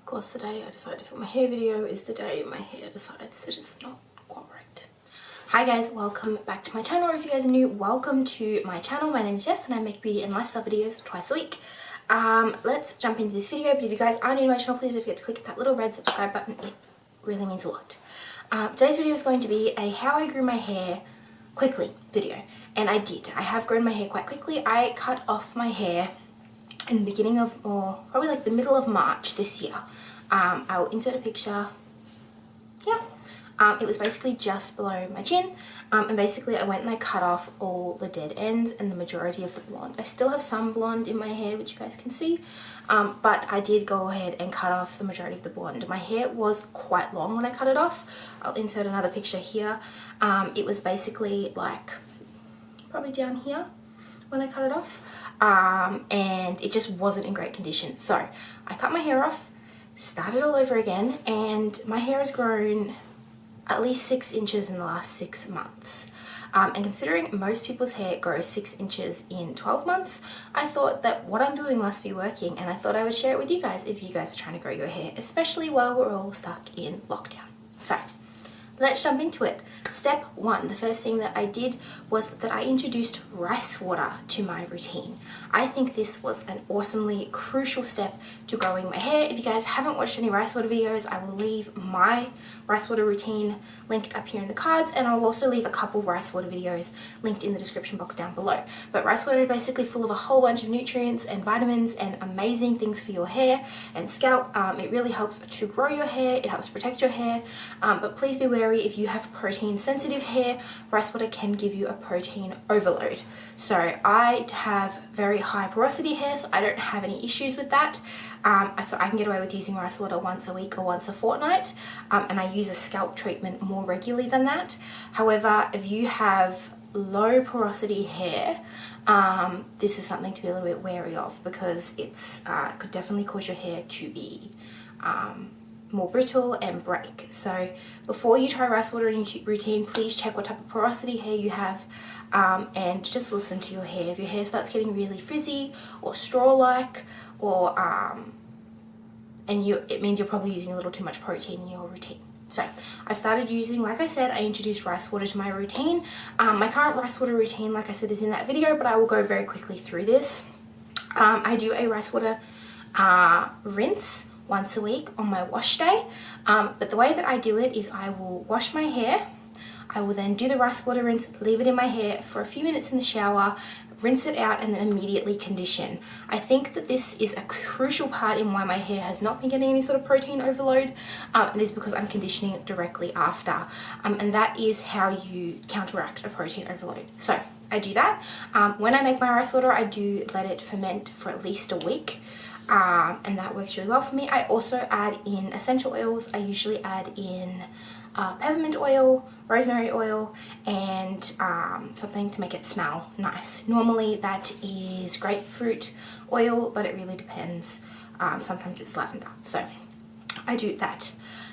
course, the day I decide to film my hair video is the day my hair decides that it's not cooperate. Hi guys, welcome back to my channel. If you guys are new, welcome to my channel. My name is Jess and I make beauty and lifestyle videos twice a week. Let's jump into this video, but if you guys are new to my channel, please don't forget to click that little red subscribe button. It really means a lot. Today's video is going to be a how I grew my hair quickly video, and I did. I have grown my hair quite quickly. I cut off my hair in the beginning of, or probably like the middle of March this year. I will insert a picture. Yeah. It was basically just below my chin, and basically I went and I cut off all the dead ends and the majority of the blonde. I still have some blonde in my hair, which you guys can see, but I did go ahead and cut off the majority of the blonde. My hair was quite long when I cut it off. I'll insert another picture here. It was basically like probably down here when I cut it off, and it just wasn't in great condition. So I cut my hair off, started all over again, and my hair has grown at least 6 inches in the last 6 months. And considering most people's hair grows 6 inches in 12 months, I thought that what I'm doing must be working, and I thought I would share it with you guys if you guys are trying to grow your hair, especially while we're all stuck in lockdown. So let's jump into it. Step 1, the first thing that I did was that I introduced rice water to my routine. I think this was an awesomely crucial step to growing my hair. If you guys haven't watched any rice water videos, I will leave my rice water routine linked up here in the cards, and I'll also leave a couple rice water videos linked in the description box down below. But rice water is basically full of a whole bunch of nutrients and vitamins and amazing things for your hair and scalp. It really helps to grow your hair, it helps protect your hair, but please be wary if you have protein sensitive hair. Rice water can give you a protein overload. So I have very high porosity hair, so I don't have any issues with that. So I can get away with using rice water once a week or once a fortnight, and I use a scalp treatment more regularly than that. However, if you have low porosity hair, this is something to be a little bit wary of, because it's could definitely cause your hair to be more brittle and break. So before you try rice water routine, please check what type of porosity hair you have, and just listen to your hair. If your hair starts getting really frizzy or straw-like, or it means you're probably using a little too much protein in your routine. So I started using, like I said, I introduced rice water to my routine. My current rice water routine, like I said, is in that video, but I will go very quickly through this. I do a rice water rinse once a week on my wash day, but the way that I do it is I will wash my hair, I will then do the rice water rinse, leave it in my hair for a few minutes in the shower, rinse it out, and then immediately condition. I think that this is a crucial part in why my hair has not been getting any sort of protein overload, and is because I'm conditioning it directly after, and that is how you counteract a protein overload. So I do that. When I make my rice water, I do let it ferment for at least a week. And that works really well for me. I also add in essential oils. I usually add in peppermint oil, rosemary oil, and something to make it smell nice. Normally that is grapefruit oil, but it really depends. Sometimes it's lavender. So I do that.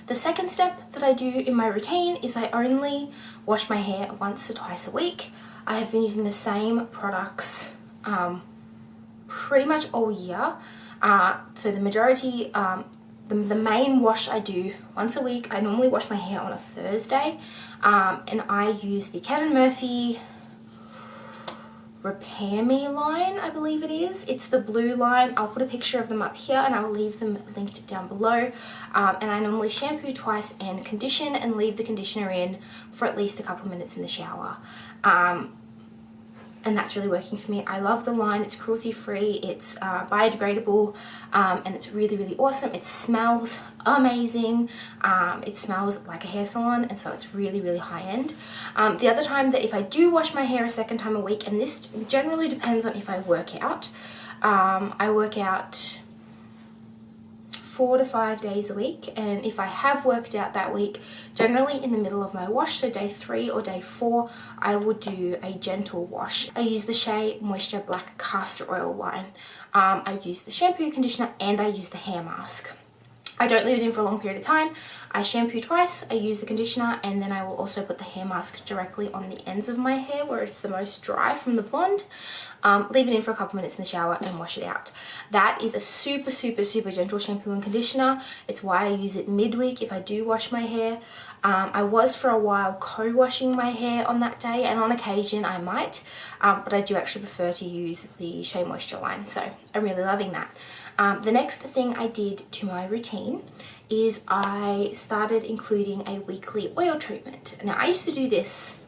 The second step that I do in my routine is I only wash my hair once or twice a week. I have been using the same products pretty much all year. So the majority, the main wash I do once a week. I normally wash my hair on a Thursday, and I use the Kevin Murphy Repair Me line, I believe it is. It's the blue line. I'll put a picture of them up here and I will leave them linked down below. And I normally shampoo twice and condition, and leave the conditioner in for at least a couple minutes in the shower. And that's really working for me. I love the line. It's cruelty free, it's biodegradable, and it's really, really awesome. It smells amazing. It smells like a hair salon, and so it's really, really high end. The other time that if I do wash my hair a second time a week, and this generally depends on if I work out. I work out 4 to 5 days a week, and if I have worked out that week, generally in the middle of my wash, so day 3 or day 4, I would do a gentle wash. I use the Shea Moisture Black Castor Oil line. I use the shampoo, conditioner, and I use the hair mask. I don't leave it in for a long period of time. I shampoo twice, I use the conditioner, and then I will also put the hair mask directly on the ends of my hair where it's the most dry from the blonde. Leave it in for a couple minutes in the shower and wash it out. That is a super gentle shampoo and conditioner. It's why I use it midweek if I do wash my hair. I was for a while co-washing my hair on that day, and on occasion I might, but I do actually prefer to use the Shea Moisture line, so I'm really loving that. The next thing I did to my routine is I started including a weekly oil treatment. Now, I used to do this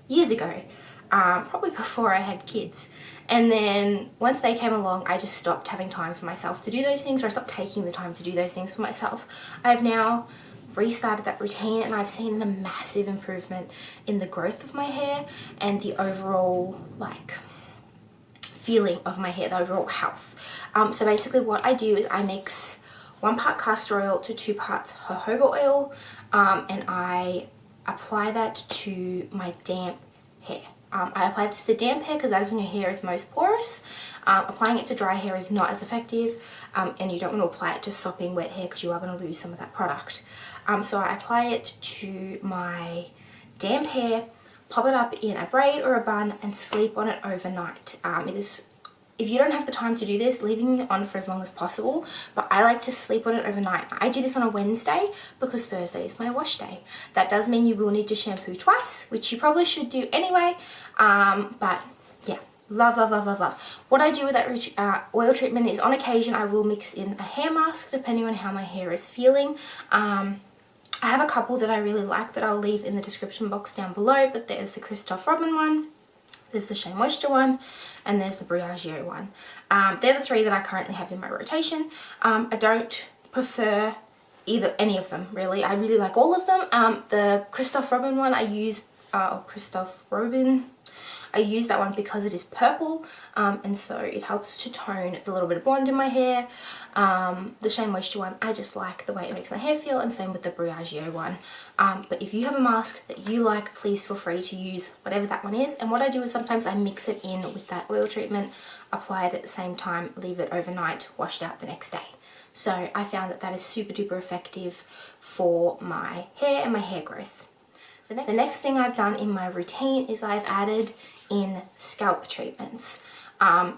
years ago, probably before I had kids. And then once they came along, I just stopped having time for myself to do those things, or I stopped taking the time to do those things for myself. I've now restarted that routine, and I've seen a massive improvement in the growth of my hair and the overall feeling of my hair, the overall health. So basically what I do is I mix 1 part castor oil to 2 parts jojoba oil, and I apply that to my damp hair. I apply this to damp hair because that is when your hair is most porous. Applying it to dry hair is not as effective, and you don't want to apply it to sopping wet hair because you are going to lose some of that product. So I apply it to my damp hair, pop it up in a braid or a bun, and sleep on it overnight. If you don't have the time to do this, leaving it on for as long as possible, but I like to sleep on it overnight. I do this on a Wednesday because Thursday is my wash day. That does mean you will need to shampoo twice, which you probably should do anyway, but yeah, love. What I do with that oil treatment is on occasion I will mix in a hair mask depending on how my hair is feeling. I have a couple that I really like that I'll leave in the description box down below, but there's the Christophe Robin one, there's the Shea Moisture one, and there's the Briogeo one. They're the 3 that I currently have in my rotation. I don't prefer any of them really. I really like all of them. The Christophe Robin one I use, I use that one because it is purple, and so it helps to tone the little bit of blonde in my hair. The Shea Moisture one, I just like the way it makes my hair feel, and same with the Briogeo one. But if you have a mask that you like, please feel free to use whatever that one is. And what I do is sometimes I mix it in with that oil treatment, apply it at the same time, leave it overnight, wash it out the next day. So I found that that is super duper effective for my hair and my hair growth. The next thing I've done in my routine is I've added in scalp treatments.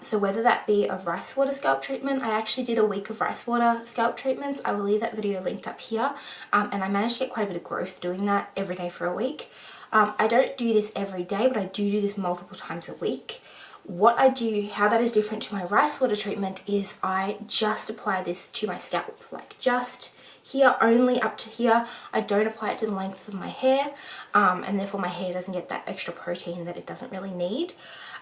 So whether that be a rice water scalp treatment, I actually did a week of rice water scalp treatments. I will leave that video linked up here, and I managed to get quite a bit of growth doing that every day for a week. I don't do this every day, but I do this multiple times a week. What I do, how that is different to my rice water treatment, is I just apply this to my scalp, like just here, only up to here. I don't apply it to the length of my hair, and therefore my hair doesn't get that extra protein that it doesn't really need.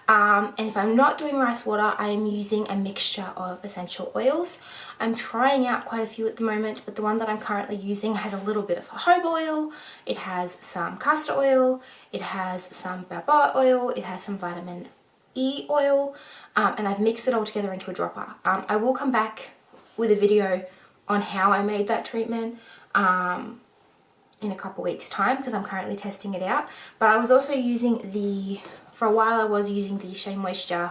And if I'm not doing rice water, I am using a mixture of essential oils. I'm trying out quite a few at the moment, but the one that I'm currently using has a little bit of jojoba oil, it has some castor oil, it has some baobab oil, it has some vitamin E oil, and I've mixed it all together into a dropper. I will come back with a video on how I made that treatment in a couple weeks time, because I'm currently testing it out. But I was also using for a while I was using the Shea Moisture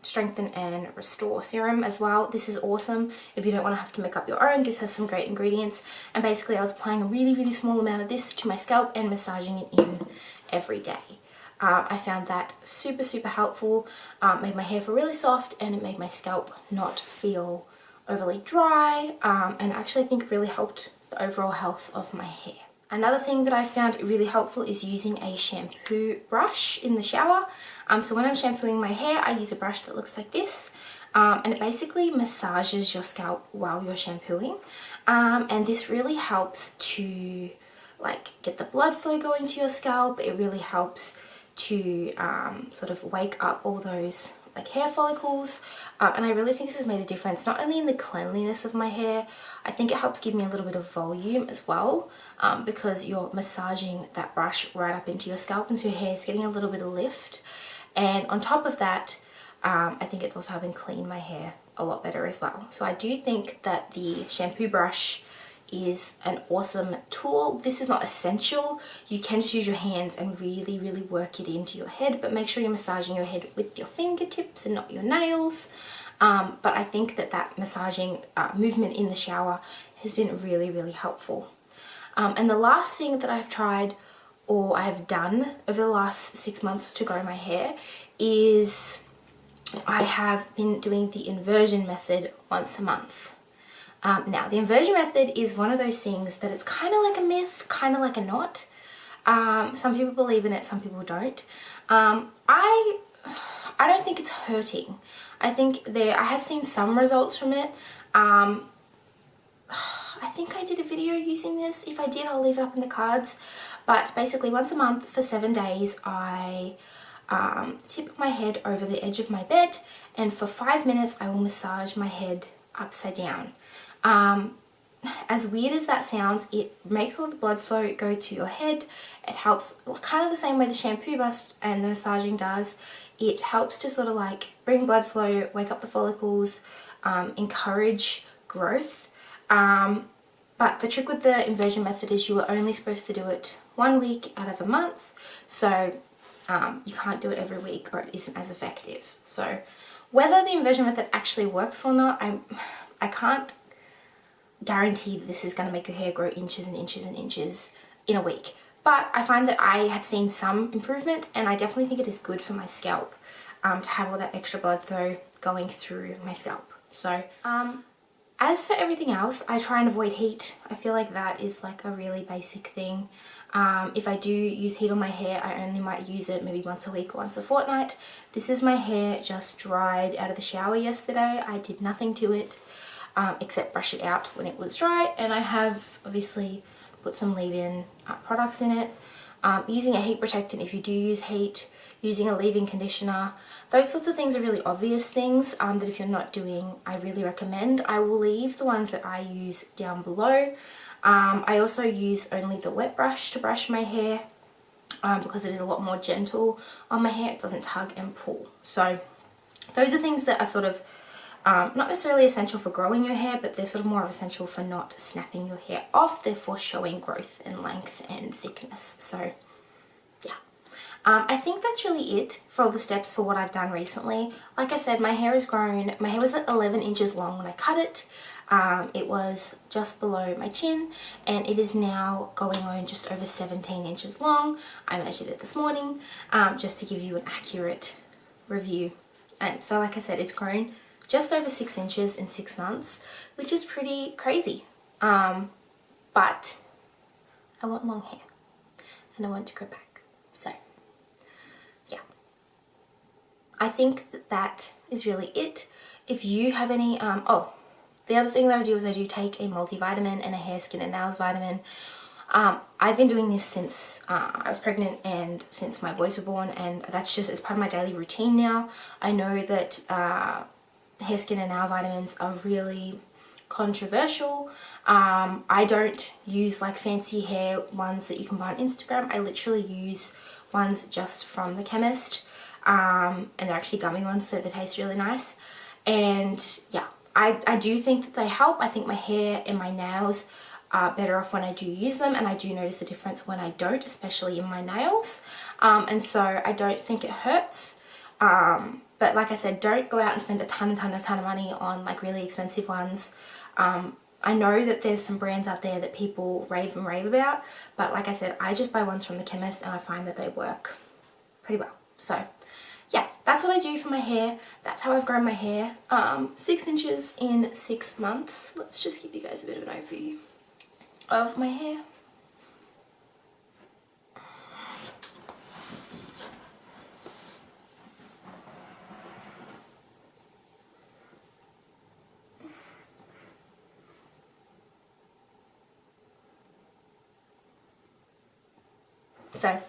Strengthen and Restore Serum as well. This is awesome if you don't want to have to make up your own. This has some great ingredients, and basically I was applying a really small amount of this to my scalp and massaging it in every day. I found that super helpful. Made my hair feel really soft, and it made my scalp not feel overly dry, and I actually think it really helped the overall health of my hair. Another thing that I found really helpful is using a shampoo brush in the shower. So when I'm shampooing my hair, I use a brush that looks like this, and it basically massages your scalp while you're shampooing, and this really helps to get the blood flow going to your scalp. It really helps to sort of wake up all those hair follicles, and I really think this has made a difference not only in the cleanliness of my hair. I think it helps give me a little bit of volume as well, because you're massaging that brush right up into your scalp, and so your hair is getting a little bit of lift. And on top of that, I think it's also helping clean my hair a lot better as well. So I do think that the shampoo brush is an awesome tool. This is not essential. You can just use your hands and really work it into your head, but make sure you're massaging your head with your fingertips and not your nails. but I think that massaging movement in the shower has been really, really helpful. And the last thing that I've tried or I've done over the last 6 months to grow my hair is I have been doing the inversion method once a month. Now, the inversion method is one of those things that it's kind of like a myth, kind of like a not. Some people believe in it, some people don't. I don't think it's hurting. I think I have seen some results from it. I think I did a video using this. If I did, I'll leave it up in the cards. But basically once a month for 7 days, I tip my head over the edge of my bed, and for 5 minutes I will massage my head upside down. As weird as that sounds, it makes all the blood flow go to your head. It helps kind of the same way the shampoo brush and the massaging does. It helps to sort of like bring blood flow, wake up the follicles, encourage growth. But the trick with the inversion method is you are only supposed to do it 1 week out of a month. So you can't do it every week or it isn't as effective. So whether the inversion method actually works or not, I can't guarantee that this is going to make your hair grow inches and inches and inches in a week. But I find that I have seen some improvement, and I definitely think it is good for my scalp to have all that extra blood flow going through my scalp. So as for everything else, I try and avoid heat. I feel like that is like a really basic thing. If I do use heat on my hair, I only might use it maybe once a week or once a fortnight. This is my hair just dried out of the shower yesterday. I did nothing to it except brush it out when it was dry, and I have obviously put some leave-in products in it. Using a heat protectant if you do use heat, using a leave-in conditioner, those sorts of things are really obvious things that if you're not doing, I really recommend. I will leave the ones that I use down below. I also use only the wet brush to brush my hair because it is a lot more gentle on my hair. It doesn't tug and pull. So those are things that are sort of not necessarily essential for growing your hair, but they're sort of more essential for not snapping your hair off, therefore showing growth and length and thickness. So yeah, I think that's really it for all the steps for what I've done recently. Like I said, my hair has grown. My hair was at 11 inches long when I cut it. It was just below my chin, and it is now going on just over 17 inches long. I measured it this morning just to give you an accurate review. And so like I said, it's grown just over 6 inches in 6 months, which is pretty crazy. But I want long hair and I want to grow back. So yeah, I think that is really it. If you have any, the other thing that I do is I do take a multivitamin and a hair, skin and nails vitamin. I've been doing this since I was pregnant and since my boys were born, and that's just, it's part of my daily routine now. I know that hair, skin and nail vitamins are really controversial. I don't use like fancy hair ones that you can buy on Instagram. I literally use ones just from the chemist, and they're actually gummy ones, so they taste really nice. And yeah, I do think that they help. I think my hair and my nails are better off when I do use them, and I do notice a difference when I don't, especially in my nails. And so I don't think it hurts. But like I said, don't go out and spend a ton of money on like really expensive ones. I know that there's some brands out there that people rave about, but like I said, I just buy ones from the chemist and I find that they work pretty well. So yeah, that's what I do for my hair. That's how I've grown my hair. 6 inches in 6 months. Let's just give you guys a bit of an overview of my hair. So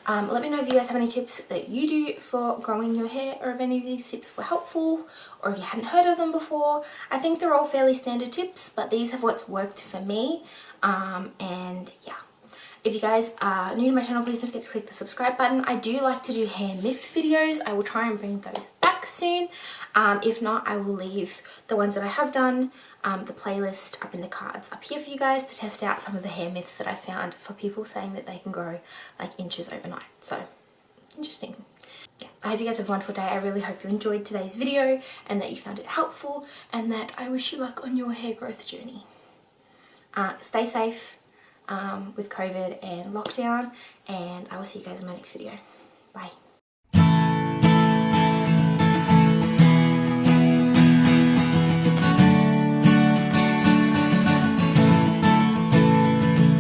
let me know if you guys have any tips that you do for growing your hair, or if any of these tips were helpful, or if you hadn't heard of them before. I think they're all fairly standard tips, but these have what's worked for me. And yeah, if you guys are new to my channel, please don't forget to click the subscribe button. I do like to do hair myth videos. I will try and bring those back soon. If not, I will leave the ones that I have done, the playlist up in the cards up here for you guys to test out some of the hair myths that I found for people saying that they can grow like inches overnight. So interesting. yeah, I hope you guys have a wonderful day. I really hope you enjoyed today's video and that you found it helpful, and that I wish you luck on your hair growth journey. Stay safe with COVID and lockdown, and I will see you guys in my next video. Bye.